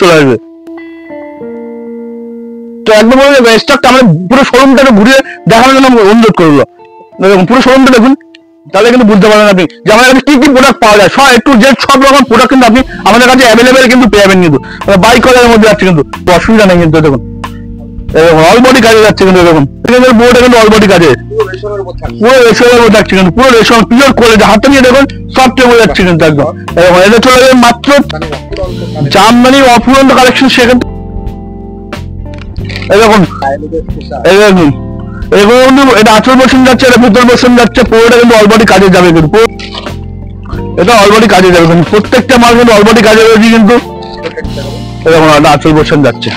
চলে আসবে। তো একদম স্টকটা আমরা পুরো শোরুমটা ঘুরিয়ে দেখানোর জন্য অনুরোধ করবো। দেখুন পুরো শোরুমটা দেখুন, তাহলে কিন্তু বুঝতে পারবেন আপনি যে আমাদের কাছে কি কি প্রোডাক্ট পাওয়া যায়। সব একটু যে সব রকম প্রোডাক্ট কিন্তু আপনি আমাদের কাছে অ্যাভেলেবেল কিন্তু পেয়ে যাবেন। কিন্তু বাই কলারের মধ্যে যাচ্ছে, কিন্তু অসুবিধা নেই। কিন্তু দেখুন অল বডি কাজে যাচ্ছে, কিন্তু দেখুন বোর্ডে কিন্তু অল বডি কাজে পুরো রেশমের মধ্যে যাচ্ছে, কিন্তু পুরো রেশম পিওর কোয়ালিটি। হাতে নিয়ে দেখুন সব টেবল যাচ্ছে কিন্তু একদম। এটা চলে যাবে মাত্র জামদানি অফুরন্ত কালেকশন। সেখানে দেখুন এই দেখুন এগুলো কিন্তু এটা আঁচল বসন যাচ্ছে, এটা ভিতর বসন যাচ্ছে, পুরোটা কিন্তু অলবডি কাজে যাবে। কিন্তু এটা অলবডি কাজে যাবে, কিন্তু প্রত্যেকটা মাল কিন্তু অলবডি কাজে রয়েছে। কিন্তু এরকম একটা আঁচল বসন যাচ্ছে,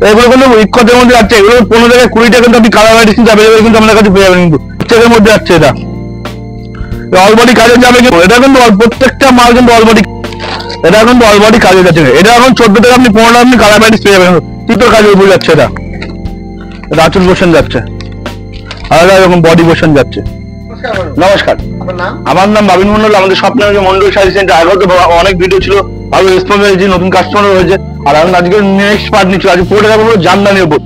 এগুলো কিন্তু ইকতের মধ্যে যাচ্ছে। এগুলো 15 থেকে 20 টাকা কিন্তু আপনি কালার ভ্যারাইটি কিন্তু অ্যাভেলেবেল কিন্তু আমাদের কাছে পেয়ে যাবেন। কিন্তু চেকের মধ্যে যাচ্ছে, এটা অলবডি কাজে যাবে। কিন্তু এটা কিন্তু প্রত্যেকটা মাল কিন্তু অলবডি, এটা কিন্তু অলবডি কাজে যাচ্ছে। এটা এখন 14 থেকে আপনি 15 টাকা আপনি কালার ভ্যারাইটি পেয়ে যাবেন। তিতর কাজে উপরে যাচ্ছে, এটা আঁচল বসন যাচ্ছে, আর এরকম বডি বসন যাচ্ছে। নমস্কার, আমার নাম বাবিন মন্ডল। আমাদের স্বপ্নের মন্ডল শাড়ি সেন্টার আগেও তো অনেক ভিডিও ছিল, ভালো রেসপন্স হয়েছে, নতুন কাস্টমার হয়েছে। আর এখন আজকে নেক্সট পার্ট নিচ্ছি, আজকে পুরো টাকা পুরো জামদানির উপর।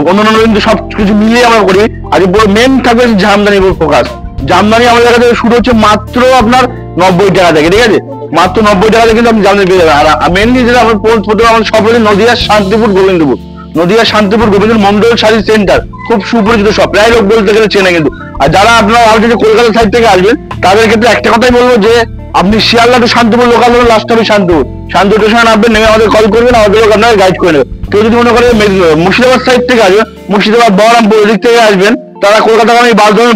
অন্যান্য কিন্তু সবকিছু মিলিয়ে আমরা করি, আজকে পুরো মেন থাকবে জামদানির উপর ফোকাস। জামদানি আমাদের কাছে শুরু হচ্ছে মাত্র আপনার 90 টাকা থেকে, ঠিক আছে? মাত্র 90 টাকা থেকে কিন্তু আপনি জামদানি পেয়ে যাবেন। আর মেনলি যেটা আমার প্রথমে আমাদের সব রয়েছে নদিয়া শান্তিপুর গোবিন্দপুর, নদিয়া শান্তিপুর গোবিন্দ মন্ডল শাড়ি সেন্টার, খুব সুপরিচিত সব, প্রায় লোক বলতে গেলে চেনে। কিন্তু আর যারা আপনারা যে কলকাতা সাইড থেকে আসবেন তাদের ক্ষেত্রে একটা কথাই বলবো যে আপনি শিয়ালদা টু শান্তিপুর লোকাল হলো লাস্ট হবে শান্তিপুর স্টেশনে নামবেন, নেমে আমাদের কল করবেন, আমাদের লোক আপনাকে গাইড করে নেবে। কেউ যদি মনে করে মুর্শিদাবাদ সাইড থেকে আসবেন, মুর্শিদাবাদ বহরমপুর ওদিক থেকে আসবেন, তারা কলকাতা আমি বাস ধরে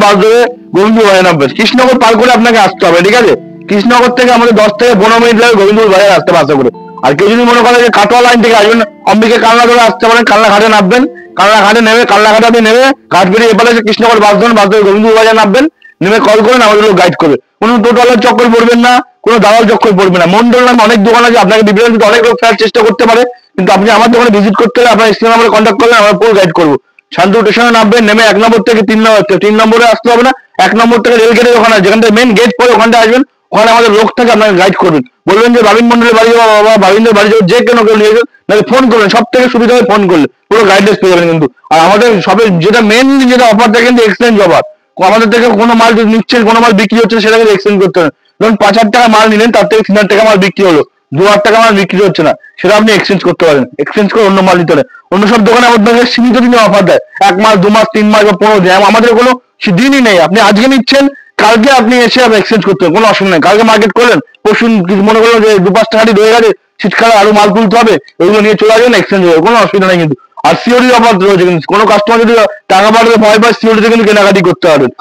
গোবিন্দপুর বাজারে নামবেন। কৃষ্ণনগর পার করে আপনাকে আসতে হবে, ঠিক আছে? কৃষ্ণনগর থেকে আমাদের 10 থেকে 15 মিনিট লাগে গোবিন্দপুর বাজারে আসতে বাসে করে। আর কেউ যদি মনে করে যে কাটোয়া লাইন থেকে আসবেন, অম্বিকে কালনা ধরে আসতে পারেন, কালনা ঘাটে নামবেন, কালনা ঘাটে নেমে কালনা ঘাটে আপনি নেমে ঘাট বেরিয়ে এপারে কৃষ্ণনগর বাস ধরেন, বাস ধরে গোবিন্দপুর বাজারে নামবেন, নেমে কল করেন, আমাদের লোক গাইড করবে। কোনো টোটালের চক্কর পড়বেন না, কোনো দালাল চক্কর পড়বে না। মন্ডল নামে অনেক দোকান আছে, আপনাকে বিভিন্ন অনেক লোক ফেরার চেষ্টা করতে পারে, কিন্তু আপনি আমার দোকানে ভিজিট করতে হলে আপনার স্ক্রিনে নাম্বারে কন্ট্যাক্ট করলে আমরা পুরো গাইড করবো। শান্তিপুর স্টেশনে নামবেন, নেমে 1 নম্বর থেকে 3 নম্বরে আসতে হবে না, 1 নম্বর থেকে রেল গেটের ওখানে যেখান থেকে মেন গেট পরে ওখানটা আসবেন, ওখানে আমাদের লোক থেকে আপনাকে গাইড করবেন। বলবেন যে বাবিন মন্ডলের বাড়ি যাবো, বাবা বাবিনের বাড়ি যাবো, যে কেন কেউ নিয়ে যাবেন, নাকি ফোন করবেন, সব থেকে সুবিধা হয় ফোন করলে, পুরো গাইডেন্স পেয়ে যাবেন। কিন্তু আর আমাদের সবে যেটা মেনলি যেটা অফার থাকে কিন্তু এক্সচেঞ্জ অফার। আমাদের থেকে কোনো মাল যদি নিচ্ছেন, কোনো মাল বিক্রি হচ্ছে, সেটাকে এক্সচেঞ্জ করতে হবে। ধরুন 5,000 টাকা মাল নিলেন, তার থেকে 3,000 টাকা মাল বিক্রি হলো, 2,000 টাকা মাল বিক্রি হচ্ছে না, সেটা আপনি এক্সচেঞ্জ করতে পারেন। এক্সচেঞ্জ করে অন্য মাল নিতে পারেন। অন্য সব দোকানে আমাদের সীমিত দিনে অফার দেয়, 1 মাস 2 মাস 3 মাস বা 15 দিন, আমাদের কোনো দিনই নেই। আপনি আজকে নিচ্ছেন, কালকে আপনি এসে এক্সচেঞ্জ করতে হবে, কোনো অসুবিধা নেই। কালকে মার্কেট করলেন, পরশু মনে করলেন যে 2-5 টাকা রয়ে গেছে, শীতকালে আরো মাল তুলতে হবে, ওইগুলো নিয়ে চলে আসবেন, এক্সচেঞ্জ হবে, কোনো অসুবিধা নেই। কিন্তু আর সিওরি অফার রয়েছে, কিন্তু কোনো কাস্টমার যদি টাকা পাঠাতে ভয় পায়, সিওরিতে কিন্তু কেনাকাটি করতে পারবেন,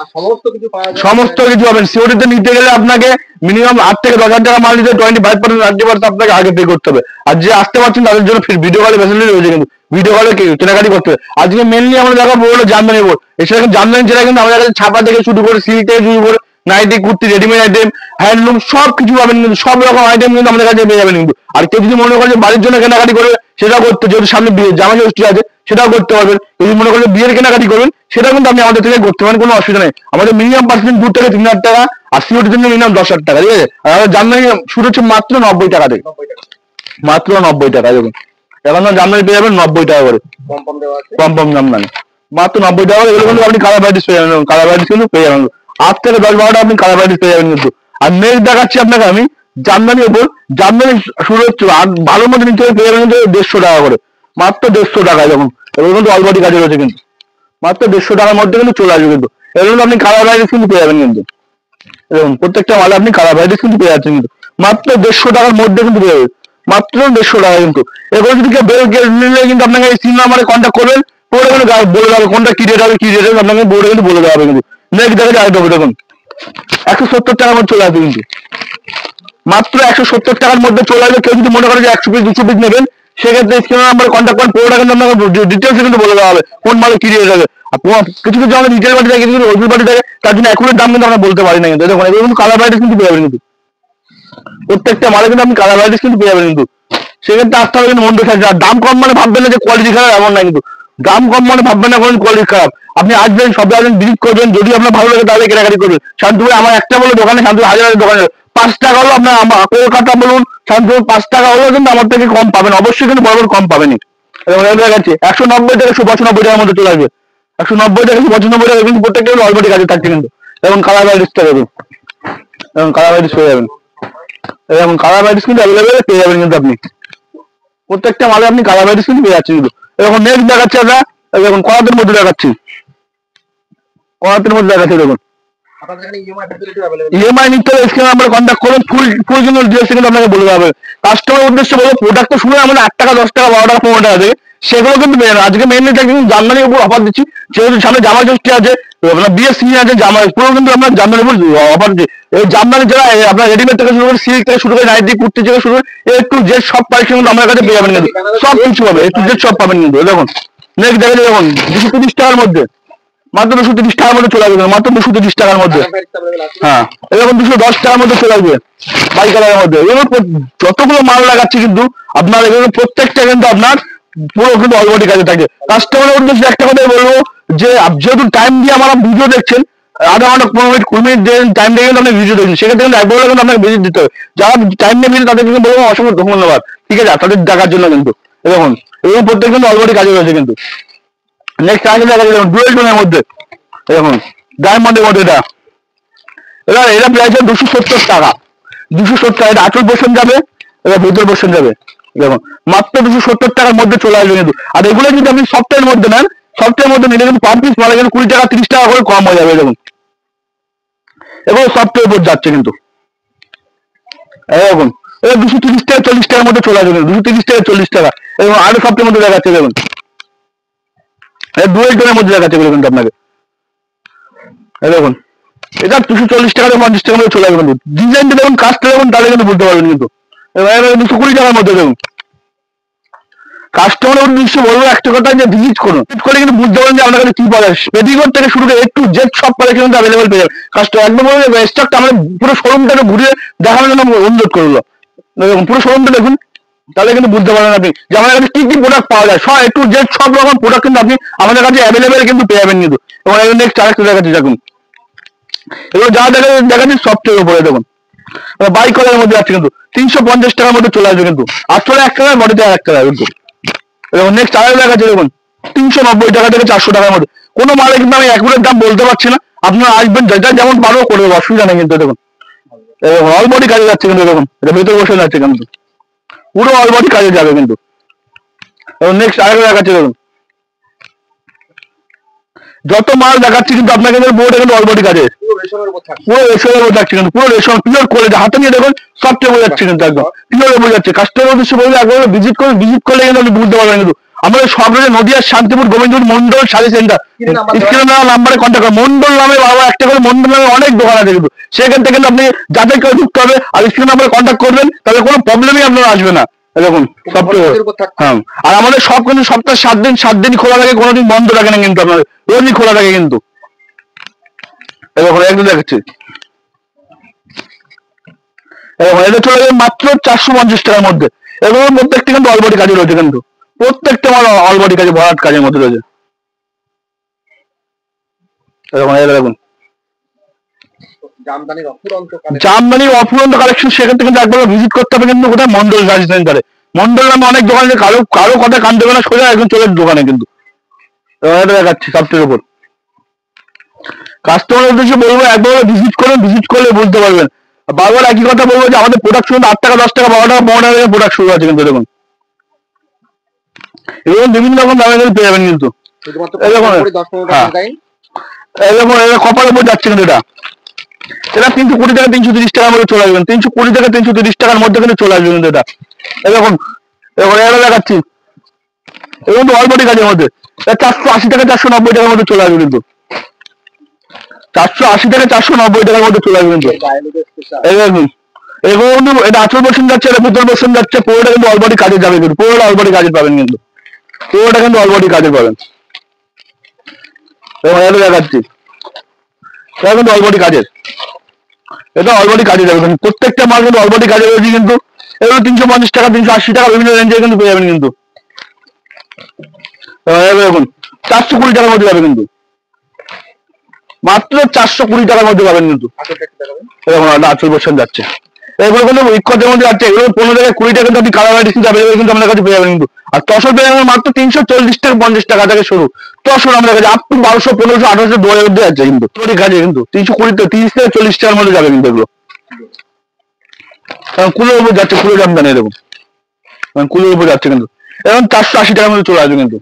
সমস্ত কিছু পাবেন। সিওরিতে নিতে গেলে আপনাকে মিনিমাম 8 থেকে 10,000 টাকা মাল নিতে 25% 30% আপনাকে আগে পে করতে হবে। আর যে আসতে পারছেন তাদের জন্য ভিডিও কলে ফ্যাসিলিটি রয়েছে, কিন্তু ভিডিও কলে কেনাকাটি করতে হবে। আজকে মেনলি আমরা দেখাবো হলো জামদানি বোর্ড। এছাড়া কিন্তু জামদানি যেটা কিন্তু আমাদের কাছে ছাপা থেকে শুরু করে সিল্ক থেকে শুরু করে nightie, kurti, readymade item, handloom সব কিছু পাবেন। কিন্তু সব রকম আইটেম কিন্তু আমাদের কাছে পেয়ে যাবেন। কিন্তু আর কেউ যদি মনে করে যে বাড়ির জন্য কেনাকাটি করবে, সেটাও করতে, যেহেতু সামনে জামাই ষষ্ঠী আছে, সেটাও করতে পারবেন। যদি মনে করেন বিয়ের কেনাকাটি করবেন, সেটা কিন্তু আপনি আমাদের থেকে করতে পারেন, কোনো অসুবিধা নেই। আমাদের মিনিমাম পার্সেন্ট 2 থেকে 3,000 টাকা, আর সিওরির জন্য মিনিমাম 10,000 টাকা, ঠিক আছে? আর আমাদের জামদানি শুরু হচ্ছে মাত্র 90 টাকা থেকে, মাত্র 90 টাকা। দেখুন এখন জামদানি পেয়ে যাবেন 90 টাকা করে, কম জামদানি মাত্র 90 টাকা। এগুলো কিন্তু আপনি কালার ভ্যারাইটিস পেয়ে যাবেন, কালার ভ্যারাইটিস কিন্তু পেয়ে যাবেন 8 থেকে 10-12টা আপনি কালার ভ্যারাইটিস পেয়ে যাবেন। কিন্তু আর নেক্সট দেখাচ্ছি আপনাকে আমি জামদানির উপর। জামদানি শুরু হচ্ছে ভালো মধ্যে নিতে পেয়ে যাবেন কিন্তু 150 টাকা করে, মাত্র 150 টাকায়। দেখুন এগুলো কিন্তু অলবডি কাজে রয়েছে, কিন্তু মাত্র 150 টাকার মধ্যে কিন্তু চলে আসবে। কিন্তু এগুলো আপনি কালার ভ্যারাইটিস কিন্তু পেয়ে যাবেন। কিন্তু দেখুন প্রত্যেকটা মালে আপনি কালার ভ্যারাইটিস কিন্তু পেয়ে যাচ্ছেন, কিন্তু মাত্র 150 টাকার মধ্যে কিন্তু পেয়ে যাবেন, মাত্র 150 টাকা। কিন্তু এগুলো যদি কেউ বের নিলে কিন্তু আপনাকে এই 3 নম্বরে কন্ট্যাক্ট করবেন, পরে কিন্তু বলে দেবে কোনটা কি রেট হবে, কি রেট হবে আপনাকে বোর্ডে কিন্তু বলে দেওয়া হবে। কিন্তু নেক্সট দেখে আরেকটা হবে, দেখুন 170 টাকার মধ্যে চলে আসবে। কিন্তু মাত্র 170 টাকার মধ্যে চলে আসবে। কেউ যদি মনে করে যে 100 পিস 200 পিস নেবেন, সেক্ষেত্রে স্ক্রিনের নাম্বারে কন্ট্যাক্ট করেন, পুরোটা কিন্তু আপনাকে ডিটেলস কিন্তু বলে দেওয়া হবে কোন মালে কি রেট হবে। আর কিছু কিছু আমাদের রিটেল বাড়ি থাকে, কিছু কিছু হোলসেল বাড়ি থাকে, তার জন্য অ্যাকুরেট দাম কিন্তু আমরা বলতে পারি না। কিন্তু দেখুন এগুলো কিন্তু কালার ভ্যারাইটিস কিন্তু পেয়ে যাবেন। কিন্তু প্রত্যেকটা মালে কিন্তু আপনি কালার ভ্যারাইটিস কিন্তু পেয়ে যাবেন। কিন্তু সেক্ষেত্রে আসতে হবে কিন্তু মন্ডল শাড়ি। আর দাম কম মানে ভাববেন না যে কোয়ালিটি খারাপ, এমন না। কিন্তু দাম কম মানে ভাববেন না কোন কোয়ালিটি খারাপ। আপনি আসবেন, সব আসবেন, ভিজিট করবেন, যদি আপনার ভালো লাগে তাহলে কেনাকাটি করবেন। শান্তিপুরে আমার একটা বলে দোকানে, শান্তিপুর হাজারের দোকানে 5 টাকা হলো আপনার কলকাতা বলুন, সাধারণত 5 টাকা হলেও কিন্তু আমার থেকে কম পাবেন, অবশ্যই কিন্তু বড় কম পাবেনই। এবং দেখাচ্ছি 190 থেকে 195 টাকার মধ্যে চলে আসবে। 190 থেকে 195 টাকা কিন্তু প্রত্যেকটা অলরেডি কাজে থাকছে কিন্তু। এবং কালার বাইরিসটা দেবেন, এবং কালার বাইরিস পেয়ে যাবেন, এবং কালার বাইরিস কিন্তু অ্যাভেলেবেল পেয়ে যাবেন কিন্তু আপনি প্রত্যেকটা মালে আপনি কালার বাইরিস কিন্তু পেয়ে যাচ্ছেন কিন্তু। এবং নেক্সট দেখাচ্ছি আমরা দেখুন করাতের মধ্যে দেখাচ্ছি, করাতের মধ্যে দেখাচ্ছি দেখুন ইএমআই নিতে হলে স্ক্রিনে নাম্বার কন্ট্যাক্ট করুন। ফুল কিন্তু ডিটেইলস কিন্তু আপনাকে বলে দেবে। কাস্টমার উদ্দেশ্যে বলবো প্রোডাক্ট তো শুনে আমাদের 8 টাকা 10 টাকা 12 টাকা 15 টাকা থেকে সেগুলো কিন্তু মেন আজকে মেনলি কিন্তু জামদানির উপর অফার দিচ্ছি। যেহেতু সামনে জামা ষষ্ঠী আছে, আপনার বিয়ের সিজন আছে, জামা পুরো কিন্তু আমরা জামদানির উপর অফার দিচ্ছি। এই জামদানি যারা আপনার রেডিমেড থেকে শুরু করে সিল্ক থেকে শুরু করে নাইটি কুর্তি থেকে শুরু করে এ টু জেড সব কালেকশন কিন্তু আমার কাছে পেয়ে যাবেন কিন্তু, সব কিছু পাবে এ টু জেড সব পাবেন কিন্তু। দেখুন নেক্সট দেখে দেখুন 230 টাকার মধ্যে, মাত্র 230 টাকার মধ্যে চলে আসবে, মাত্র 230 টাকার মধ্যে। হ্যাঁ এরকম 210 টাকার মধ্যে চলে আসবে বাই কালারের মধ্যে। এগুলো যতগুলো মাল লাগাচ্ছি কিন্তু আপনার এগুলো প্রত্যেকটা কিন্তু আপনার পুরো কিন্তু অলরেডি কাজে থাকে। কাস্টমারের উদ্দেশ্যে একটা কথাই বলবো যে যেহেতু টাইম দিয়ে আমার ভিডিও দেখছেন, আধা ঘন্টা 15 মিনিট 20 মিনিট টাইম দিয়ে কিন্তু আপনি ভিডিও দেখছেন, সেক্ষেত্রে কিন্তু একবার কিন্তু আপনাকে ভিজিট দিতে হবে। যারা টাইম নিয়ে ভিডিও তাদের কিন্তু বলবো অসংখ্য ধন্যবাদ, ঠিক আছে তাদের দেখার জন্য কিন্তু। দেখুন এরকম প্রত্যেক কিন্তু অলরেডি কাজে রয়েছে কিন্তু। নেক্সট আগে দেখা যাবে ডুয়েল টোনের মধ্যে দেখুন ডায়মন্ডের মধ্যে এটা প্রাইস 270 টাকা, 270 টাকা। এটা আঁচল পোর্শন যাবে, এটা ভেতর পোর্শন যাবে। দেখুন মাত্র 270 টাকার মধ্যে চলে আসবে কিন্তু। আর এগুলো যদি আপনি সফটওয়্যারের মধ্যে নেন, সফটওয়্যারের মধ্যে নিলে কিন্তু পার পিস মালে কিন্তু 20 টাকা 30 টাকা করে কম হয়ে যাবে। দেখুন এগুলো সফটওয়্যার উপর যাচ্ছে কিন্তু। দেখুন এটা 230 টাকা 40 টাকার মধ্যে চলে আসবে, 230 টাকা 40 টাকা। এবং আরো সফটওয়্যার মধ্যে দেখাচ্ছে দেখুন, এটা ডুয়েল টোনের মধ্যে দেখাচ্ছে কিন্তু আপনাকে। দেখুন এটা 240 টাকা 50 টাকার মধ্যে চলে আসবে কিন্তু। ডিজাইনটা দেখুন, কাজটা দেখুন, তাহলে কিন্তু বুঝতে পারবেন কিন্তু। এবার 220 টাকার মধ্যে দেখুন। কাস্টমারের উদ্দেশ্যে বলবো একটা কথা যে ভিজিট করুন, ভিজিট করে কিন্তু বুঝতে পারেন যে আপনার কাছে কি পাওয়া যায়। পেটিকোট থেকে শুরু করে একটু জেড সব কালেকশন কিন্তু অ্যাভেলেবল পেয়ে যাবেন। কাস্টমার একদম বলবো স্টকটা আমরা পুরো শোরুমটাকে ঘুরিয়ে দেখানোর জন্য অনুরোধ করলো। দেখুন পুরো শোরুমটা দেখুন, তাহলে কিন্তু বুঝতে পারবেন আপনি যে আমাদের কাছে কি কি প্রোডাক্ট পাওয়া যায়। সব একটু জেড সব রকম প্রোডাক্ট কিন্তু আপনি আমাদের কাছে অ্যাভেলেবেল কিন্তু পেয়ে যাবেন কিন্তু। এবং নেক্সট আরেকটা দেখাচ্ছি দেখুন, এগুলো যা দেখাচ্ছি সফটওয়্যার উপরে দেখুন বাই কলার মধ্যে আছে কিন্তু 350 টাকার মধ্যে চলে আসবে কিন্তু। আসলে 1 টাকা বডিতে 1 টাকা কিন্তু। এবং নেক্সট আরেকটা দেখাচ্ছি দেখুন 390 টাকা থেকে 400 টাকার মধ্যে। কোনো মালে কিন্তু আমি একুরেট দাম বলতে পারছি না, আপনারা আসবেন যেটা যেমন পারো করে দেবো, অসুবিধা নেই কিন্তু। দেখুন অল বডি কাজে যাচ্ছে কিন্তু, দেখুন এটা ভেতরে বসে যাচ্ছে কিন্তু, পুরো অল বডি কাজে যাবে কিন্তু। এবং নেক্সট আরেকটা দেখাচ্ছি দেখুন, যত মাল দেখাচ্ছি কিন্তু আপনাকে বোর্ড কিন্তু অল বডি কাজে পুরো রেশমের উপর থাকছে কিন্তু, পুরো রেশম পিওর কোয়ালিটি, হাতে নিয়ে দেখুন সফটওয়্যার বোঝা যাচ্ছে কিন্তু, একদম পিওর বোঝা যাচ্ছে। কাস্টমার উদ্দেশ্যে বলবো একবার ভিজিট করুন, ভিজিট করলে কিন্তু আপনি বুঝতে পারবেন কিন্তু। আমাদের সব রয়েছে নদিয়ার শান্তিপুর গোবিন্দপুর মন্ডল শাড়ি সেন্টার। স্ক্রিনে নাম্বারে কন্ট্যাক্ট করুন। মন্ডল নামে বাবা একটা করে মন্ডল নামে অনেক দোকান আছে কিন্তু, সেখান থেকে কিন্তু আপনি যাদের কেউ ঢুকতে হবে আর স্ক্রিনে নাম্বারে কন্ট্যাক্ট করবেন, তাহলে কোনো প্রবলেমই আপনার আসবে না। দেখুন সফটওয়্যার, হ্যাঁ। আর আমাদের সব কিন্তু সপ্তাহে 7 দিন খোলা থাকে, কোনোদিন বন্ধ থাকে না কিন্তু, আপনাদের রোজই খোলা থাকে কিন্তু। একদম দেখাচ্ছি এটা চলে যাবে মাত্র 450 টাকার মধ্যে। এগুলোর প্রত্যেকটা কিন্তু অলবডি কাজে রয়েছে কিন্তু, প্রত্যেকটা আমার অলবডি কাজে ভরাট কাজের মধ্যে রয়েছে। দেখুন জামদানির অফুরন্ত কালেকশন, সেখান থেকে কিন্তু একবার ভিজিট করতে হবে কিন্তু। কোথায়? মন্ডল শাড়ি সেন্টারে। মন্ডল নামে অনেক দোকান আছে, কারো কথা কান দেবে না, সোজা একদম চলে দোকানে কিন্তু। এটা দেখাচ্ছি সফটওয়্যার উপর। কাস্টমার উদ্দেশ্যে বলবো একবার ভিজিট করুন, ভিজিট করলে বুঝতে পারবেন। বারবার একই কথা বলবো যে আমাদের প্রোডাক্ট শুরু 8 টাকা 10 টাকা 12 টাকা 15 টাকা প্রোডাক্ট শুরু আছে কিন্তু। দেখুন এরকম বিভিন্ন রকম দামে কিন্তু পেয়ে যাবেন কিন্তু। এরকম এটা কপার উপর যাচ্ছে কিন্তু, এটা 320 টাকা 330 টাকার মধ্যে চলে আসবেন, 320 টাকা 330 টাকার মধ্যে কিন্তু চলে আসবে কিন্তু। এটা এরকম এটা দেখাচ্ছি, এরকম তো অলবডি কাজের মধ্যে 480 টাকা 490 টাকার মধ্যে চলে আসবে কিন্তু, 480 টাকা 490 টাকার মধ্যে চলে আসবে কিন্তু। এগুলো কিন্তু এটা আঁচল পোর্শন যাচ্ছে, এটা ভেতর পোর্শন যাচ্ছে, পুরোটা কিন্তু অলবডি কাজে যাবে কিন্তু, পুরোটা অলবডি কাজে পাবেন কিন্তু, পুরোটা কিন্তু অলবডি কাজে পাবেন। এবং এটা দেখাচ্ছি এটা কিন্তু অলবডি কাজের, এটা অলবডি কাজে যাবে কিন্তু, প্রত্যেকটা মাল কিন্তু অলবডি কাজে রয়েছে কিন্তু। এগুলো 350 টাকা 380 টাকা বিভিন্ন রেঞ্জে কিন্তু পেয়ে যাবেন কিন্তু। দেখুন 420 টাকার মধ্যে যাবে কিন্তু, মাত্র 420 টাকার মধ্যে পাবেন কিন্তু। এরকম একটা আঁচল পোর্শন যাচ্ছে, এগুলো কিন্তু ইকোদের মধ্যে আছে, এগুলো 15 থেকে 20 টাকা কিন্তু আপনি কালার ভ্যারাইটিস কিন্তু অ্যাভেলেবল কিন্তু আমাদের কাছে পেয়ে যাবেন কিন্তু। আর তসর পেয়ে যাবেন মাত্র 340 টাকা 50 টাকা থেকে শুরু তসর আমাদের কাছে আপ টু 1200 1500 1800 2000 অব্দি আছে কিন্তু তৈরি কাজে কিন্তু 320 30 থেকে 40 টাকার মধ্যে যাবে কিন্তু এগুলো। কারণ কুলোর উপর যাচ্ছে, কুলো জামদানি দেখুন, কুলোর উপর যাচ্ছে কিন্তু এখন 480 টাকার মধ্যে চলে আসবে কিন্তু।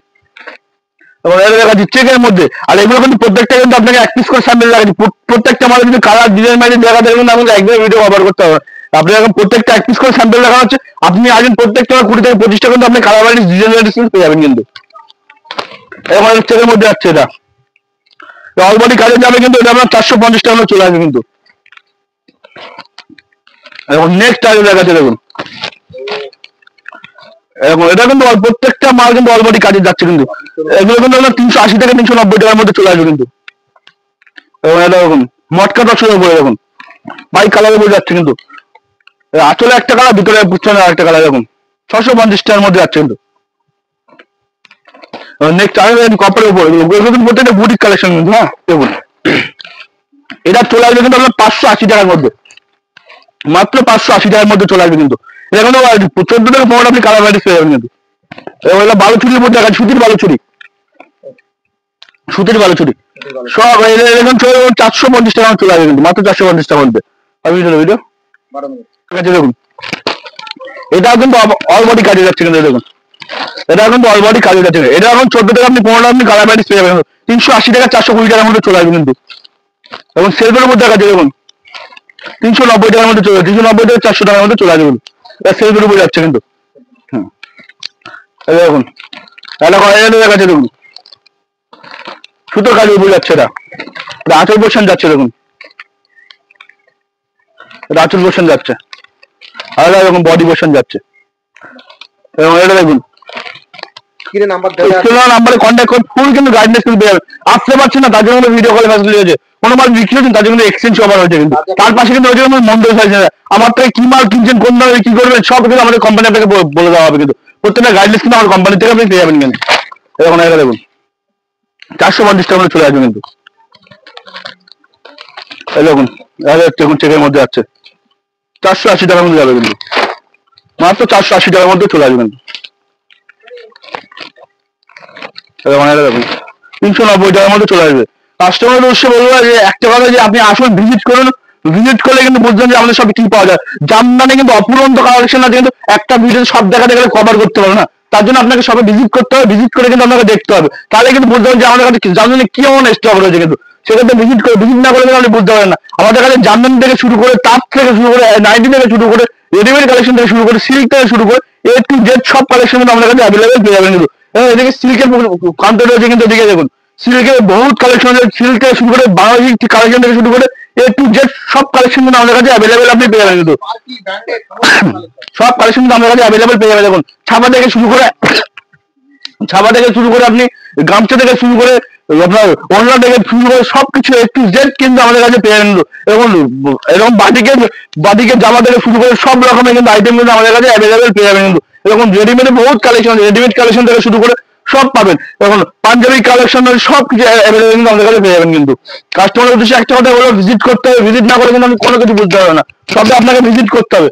এবং এটা দেখা যাচ্ছে চেকের মধ্যে, আর এগুলো কিন্তু প্রত্যেকটা কিন্তু আপনাকে এক পিস করে স্যাম্পল লাগাচ্ছি, প্রত্যেকটা মালের যদি কালার ডিজাইন ম্যাচিং দেখা দেখবেন আমাকে একদম ভিডিও কভার করতে হবে। আপনি এখন প্রত্যেকটা এক পিস করে স্যাম্পল দেখা হচ্ছে, আপনি আসেন প্রত্যেকটা 20 থেকে 25 টাকা কিন্তু আপনি কালার ভ্যারাইটিস ডিজাইন ভ্যারাইটিস পেয়ে যাবেন কিন্তু। এবং চেকের মধ্যে যাচ্ছে এটা অল বডি কাজে যাবে কিন্তু, এটা আপনার 450 টাকা মধ্যে চলে আসবে কিন্তু। এবং নেক্সট আগে দেখাচ্ছে দেখুন, এবং এটা কিন্তু প্রত্যেকটা মাল কিন্তু অল বডি কাজে যাচ্ছে কিন্তু, এগুলো কিন্তু আপনার 380 থেকে 390 টাকার মধ্যে চলে আসবে কিন্তু। এবং এটা দেখুন মটকা টসের উপরে দেখুন বাই কালারের উপরে যাচ্ছে কিন্তু, আসলে একটা কালার ভিতরে বুঝছেন আরেকটা কালার দেখুন 650 টাকার মধ্যে যাচ্ছে কিন্তু। নেক্সট আগে কপারের উপরে এগুলো কিন্তু প্রত্যেকটা বুটিক কালেকশন কিন্তু। হ্যাঁ দেখুন এটা চলে আসবে কিন্তু আপনার 580 টাকার মধ্যে, মাত্র 580 টাকার মধ্যে চলে আসবে কিন্তু। এটা কিন্তু 14 থেকে 15 আপনি কালার ভ্যারাইটিস পেয়ে যাবেন কিন্তু। এবং এটা বালুচুরির মধ্যে দেখা সুতির বালুচুরি, সুতির বালুচুরি সব এখন 450 টাকা চলে আসবে কিন্তু, মাত্র 450 টাকার মধ্যে। আমি ভিডিও দেখুন এটাও কিন্তু অল বডি কাজে যাচ্ছে কিন্তু দেখুন, এটা কিন্তু অল বডি কাজে যাচ্ছে, এটা এখন 14 থেকে আপনি 15 আপনি কালার ভ্যারাইটিস পেয়ে যাবেন 380 টাকা 420 টাকার মধ্যে চলে আসবে কিন্তু। এবং সেলফের মধ্যে দেখা যাচ্ছে দেখুন 390 টাকার মধ্যে চলে আসবে, 390 থেকে 400 টাকার মধ্যে চলে আসবে কিন্তু, এটা সেলফের উপরে যাচ্ছে কিন্তু। দেখুন এটা দেখা যাচ্ছে দেখুন সুতোর কাজে উপরে যাচ্ছে, এটা আঁচল পোর্শন যাচ্ছে দেখুন, এটা আঁচল পোর্শন যাচ্ছে, আর এরকম বডি পোর্শন যাচ্ছে। এবং এটা দেখুন নাম্বারে কন্ট্যাক্ট করে ফুল কিন্তু গাইডেন্স কিন্তু পেয়ে যাবেন। আসতে পারছেন না তার জন্য ভিডিও কলে ফ্যাসিলিটি হয়েছে, কোনো মাল বিক্রি হচ্ছে তার জন্য এক্সচেঞ্জ অফার হয়েছে কিন্তু। তার পাশে কিন্তু ওই জন্য মন্দির চাইছে আমার থেকে কি মাল কিনছেন কোন দামে কি করবেন সব কিন্তু আমাদের কোম্পানি আপনাকে বলে দেওয়া হবে কিন্তু, প্রত্যেকটা গাইডেন্স কিন্তু আমার কোম্পানি থেকে আপনি পেয়ে যাবেন কিন্তু। এখন এটা দেখুন 450 টাকা চলে আসবে কিন্তু। এই দেখুন দেখুন চেকের মধ্যে যাচ্ছে 480 টাকার মধ্যে যাবে কিন্তু, মাত্র 480 টাকার মধ্যে চলে আসবে কিন্তু। দেখুন 390 টাকার মধ্যে চলে আসবে। কাস্টমার উদ্দেশ্যে বলবো যে একটা কথা, যে আপনি আসুন ভিজিট করুন, ভিজিট করলে কিন্তু বুঝবেন যে আমাদের সব কি পাওয়া যায়। জামদানি কিন্তু অপুরন্ত কালেকশন আছে কিন্তু, একটা ভিডিও সব দেখাতে গেলে কভার করতে পারবে না, তার জন্য আপনাকে সবাই ভিজিট করতে হবে, ভিজিট করে কিন্তু আপনাকে দেখতে হবে, তাহলে কিন্তু বুঝতে হবে যে আমাদের কাছে জামদানি কি এমন স্টক রয়েছে কিন্তু। সেক্ষেত্রে ভিজিট না করলে কিন্তু আপনি বুঝতে পারবেন না। আমাদের কাছে জামদানি থেকে শুরু করে তাঁত থেকে শুরু করে নাইটি থেকে শুরু করে রেডিমেড কালেকশন থেকে শুরু করে সিল্ক থেকে শুরু করে A to Z সব কালেকশন কিন্তু আমাদের কাছে অ্যাভেলেবেল পেয়ে যাবেন কিন্তু। এদিকে সিল্কের কাউন্টার রয়েছে কিন্তু, এদিকে দেখুন সিল্কের বহুত কালেকশন আছে, সিল্ক থেকে শুরু করে বাংলাদেশি কালেকশন থেকে শুরু করে A to Z সব কালেকশন কিন্তু আমাদের কাছে অ্যাভেলেবেল আপনি পেয়ে যাবেন কিন্তু। সব কালেকশন কিন্তু আমাদের কাছে অ্যাভেলেবেল পেয়ে যাবেন। দেখুন ছাপা থেকে শুরু করে আপনি গামছা থেকে শুরু করে আপনার অন্য থেকে শুরু করে সবকিছু A to Z কিন্তু আমাদের কাছে পেয়ে যাবেন। এরকম বাটিকের জামা থেকে শুরু করে সব রকমের কিন্তু আইটেম কিন্তু আমাদের কাছে অ্যাভেলেবেল পেয়ে যাবেন কিন্তু। এরকম রেডিমেড বহুত কালেকশন, রেডিমেড কালেকশন থেকে শুরু করে সব পাবেন। এখন পাঞ্জাবি কালেকশন সব কিছু অ্যাভেলেবেল কিন্তু আমাদের কাছে পেয়ে যাবেন কিন্তু। কাস্টমারের উদ্দেশ্যে একটা কথা বলো, ভিজিট করতে হবে, ভিজিট না করে কিন্তু আপনি কোনো কিছু বুঝতে পারবেন না, সবে আপনাকে ভিজিট করতে হবে।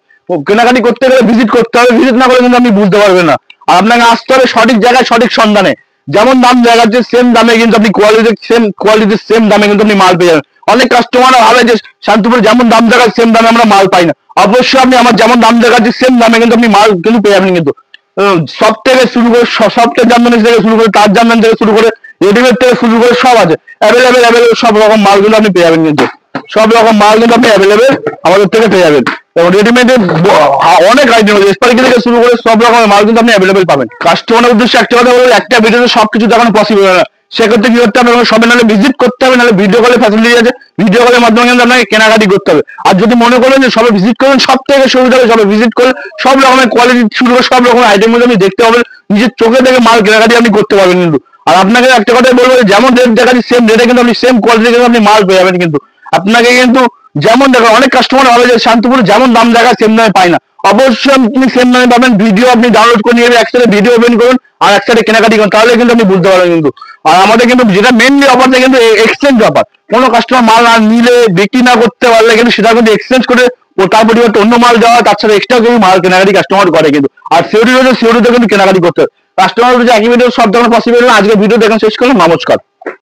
কেনাকাটি করতে গেলে ভিজিট করতে হবে, ভিজিট না করে কিন্তু আপনি বুঝতে পারবেন না। আর আপনাকে আসতে হবে সঠিক জায়গায় সঠিক সন্ধানে, যেমন দাম দেখাচ্ছে সেম দামে কিন্তু আপনি কোয়ালিটির সেম দামে কিন্তু আপনি মাল পেয়ে যাবেন। অনেক কাস্টমার ভাবে যে শান্তিপুরে যেমন দাম দেখাচ্ছে সেম দামে আমরা মাল পাই না, অবশ্যই আপনি আমার যেমন দাম দেখাচ্ছি সেম দামে কিন্তু আপনি মাল কিন্তু পেয়ে যাবেন কিন্তু। সব থেকে শুরু করে সফটের জামদানি থেকে শুরু করে তার জামদানি থেকে শুরু করে রেডিমেড থেকে শুরু করে সব আছে অ্যাভেলেবেল সব রকম মালগুলো আপনি পেয়ে যাবেন কিন্তু। সব রকম মাল কিন্তু আপনি অ্যাভেলেবেল আমাদের থেকে পেয়ে যাবেন। এবং রেডিমেডের অনেক আইটেম আছে, স্পার্কি থেকে শুরু করে সব রকমের মাল কিন্তু আপনি অ্যাভেলেবেল পাবেন। কাস্টমারের উদ্দেশ্যে একটা কথা বলবো, একটা ভিডিওতে সবকিছু দেখানো পসিবল হয় না, সেক্ষেত্রে কি করতে হবে সবাই নাহলে ভিজিট করতে হবে, নাহলে ভিডিও কলের ফ্যাসিলিটি আছে, ভিডিও কলের মাধ্যমে কিন্তু আপনাকে কেনাকাটি করতে হবে। আর যদি মনে করেন যে সবাই ভিজিট করবেন সব থেকে সুবিধা হবে, সবাই ভিজিট করলে সব রকমের কোয়ালিটি শুরু করে সব রকমের আইটেম গুলো আপনি দেখতে পাবেন, নিজের চোখে দেখে মাল কেনাকাটি আপনি করতে পারবেন কিন্তু। আর আপনাকে একটা কথাই বলবো, যেমন রেট দেখাচ্ছি সেম রেটে কিন্তু আপনি সেম কোয়ালিটি কিন্তু আপনি মাল পেয়ে যাবেন কিন্তু। আপনাকে কিন্তু যেমন দেখো অনেক কাস্টমার হবে যে শান্তিপুরে যেমন দাম দেখায় সেম দামে পায় না, অবশ্যই আপনি সেম দামে পাবেন। ভিডিও আপনি ডাউনলোড করে নিয়ে একসাথে ভিডিও ওপেন করুন আর একসাথে কেনাকাটি করুন, তাহলে কিন্তু আপনি বুঝতে পারবেন কিন্তু। আর আমাদের কিন্তু যেটা মেনলি অফার থাকে কিন্তু এক্সচেঞ্জ অফার, কোনো কাস্টমার মাল না নিলে বিক্রি না করতে পারলে কিন্তু সেটা কিন্তু এক্সচেঞ্জ করে তার পরিবর্তে অন্য মাল দেওয়া তার সাথে এক্সট্রা কিছু মাল কেনাকাটি কাস্টমার করে কিন্তু। আর সিওরি রয়েছে, সিওরিতে কিন্তু কেনাকাটি করতে হবে। কাস্টমার রয়েছে একই ভিডিও সব দেখানো পসিবল না। আজকে ভিডিও দেখেন শেষ করলাম, নমস্কার।